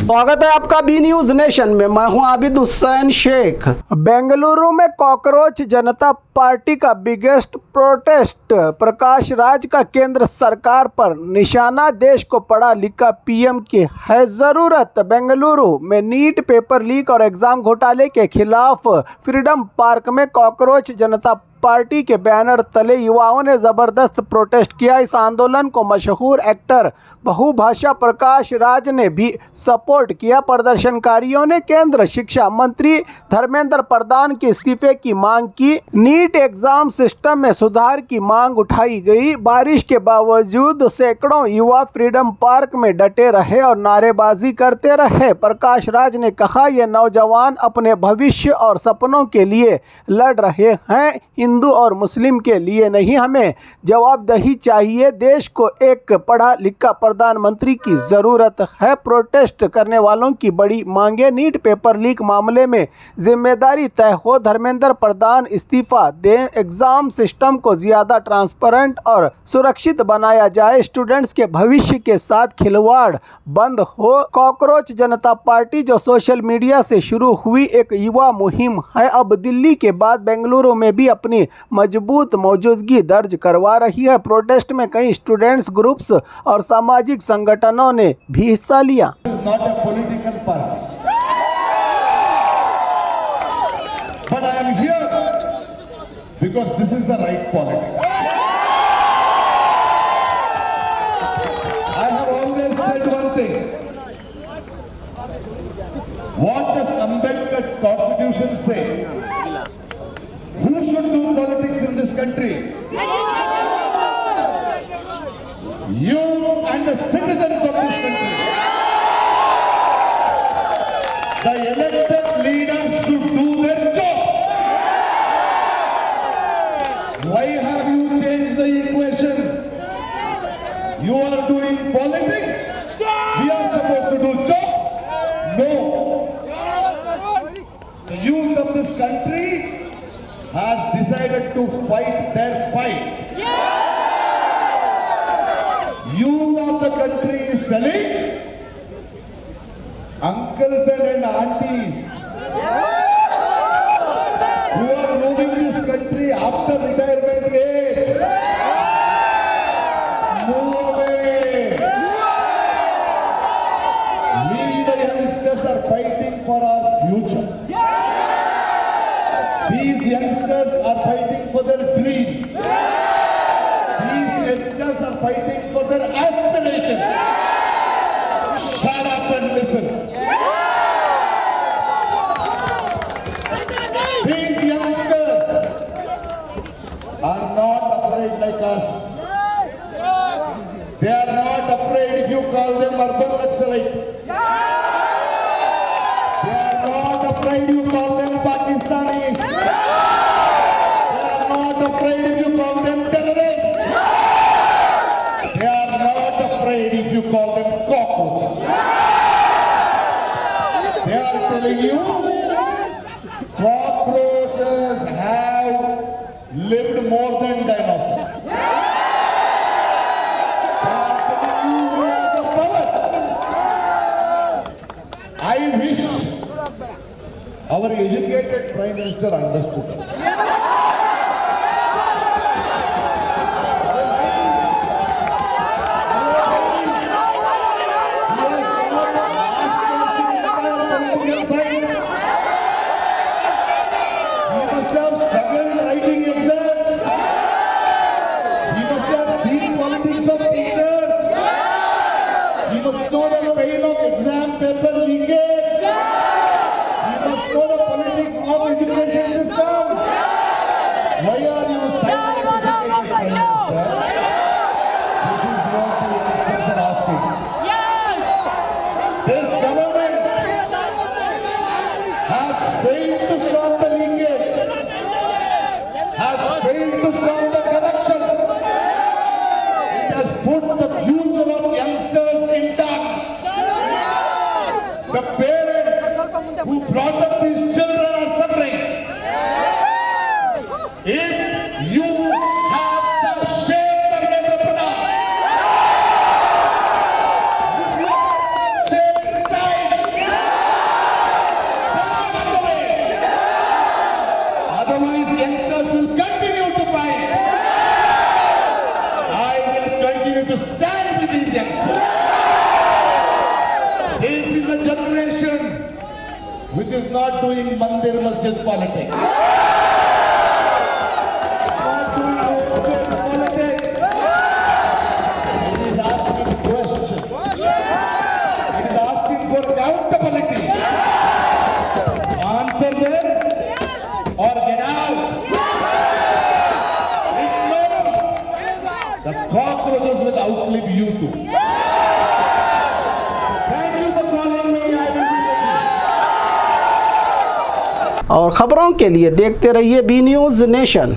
स्वागत है आपका बी न्यूज नेशन में। मैं हूं आबिद हुसैन शेख। बेंगलुरु में कॉकरोच जनता पार्टी का बिगेस्ट प्रोटेस्ट। प्रकाश राज का केंद्र सरकार पर निशाना। देश को पढ़ा लिखा पीएम की है जरूरत। बेंगलुरु में नीट पेपर लीक और एग्जाम घोटाले के खिलाफ फ्रीडम पार्क में कॉकरोच जनता पार्टी के बैनर तले युवाओं ने जबरदस्त प्रोटेस्ट किया। इस आंदोलन को मशहूर एक्टर बहुभाषा प्रकाश राज ने भी सपोर्ट किया। प्रदर्शनकारियों ने केंद्र शिक्षा मंत्री धर्मेंद्र प्रधान के इस्तीफे की मांग की। नीट एग्जाम सिस्टम में सुधार की मांग उठाई गई। बारिश के बावजूद सैकड़ों युवा फ्रीडम पार्क में डटे रहे और नारेबाजी करते रहे। प्रकाश राज ने कहा, ये नौजवान अपने भविष्य और सपनों के लिए लड़ रहे हैं, हिंदू और मुस्लिम के लिए नहीं। हमें जवाबदेही चाहिए। देश को एक पढ़ा लिखा प्रधानमंत्री की जरूरत है। प्रोटेस्ट करने वालों की बड़ी मांगे, नीट पेपर लीक मामले में जिम्मेदारी तय हो, धर्मेंद्र प्रधान इस्तीफा दें, एग्जाम सिस्टम को ज्यादा ट्रांसपेरेंट और सुरक्षित बनाया जाए, स्टूडेंट्स के भविष्य के साथ खिलवाड़ बंद हो। कॉकरोच जनता पार्टी जो सोशल मीडिया से शुरू हुई एक युवा मुहिम है, अब दिल्ली के बाद बेंगलुरु में भी अपनी मजबूत मौजूदगी दर्ज करवा रही है। प्रोटेस्ट में कई स्टूडेंट्स ग्रुप्स और सामाजिक संगठनों ने भी हिस्सा लिया। Because this is the right politics. I have always said one thing. What does Ambedkar's constitution say? Who should do politics in this country? You and the citizens of this country. The elected leaders should do their job. Why have you changed the equation? You are doing politics, we are supposed to do jobs? No. The youth of this country has decided to fight their fight. Youth of the country is telling uncles and aunties who are moving this country after retirement age, move away. We the youngsters are fighting for our future. These youngsters are fighting for their dreams. These youngsters are fighting for their aspirations. Shut up and listen. These youngsters are not afraid like us. They are not afraid if you call them urban Naxalite. They are not afraid you call them Pakistanis. They are not afraid if you call them terrorists. They are not afraid if you call them cockroaches. They are telling you cockroaches have lived more than dinosaurs. They are telling you we have the power. I wish our educated Prime Minister understood us. The parents who brought up these children are suffering. If you have some shame, Dharmendra Pradhan, if you have some shame inside, exposed. This is a generation which is not doing Mandir Masjid politics. Not doing open politics. It is asking questions. It is asking for accountability. Answer them or get out. If not, the cockroaches will outlive you too. Thank you for calling me. I will be ready. और खबरों के लिए देखते रहिए B news nation.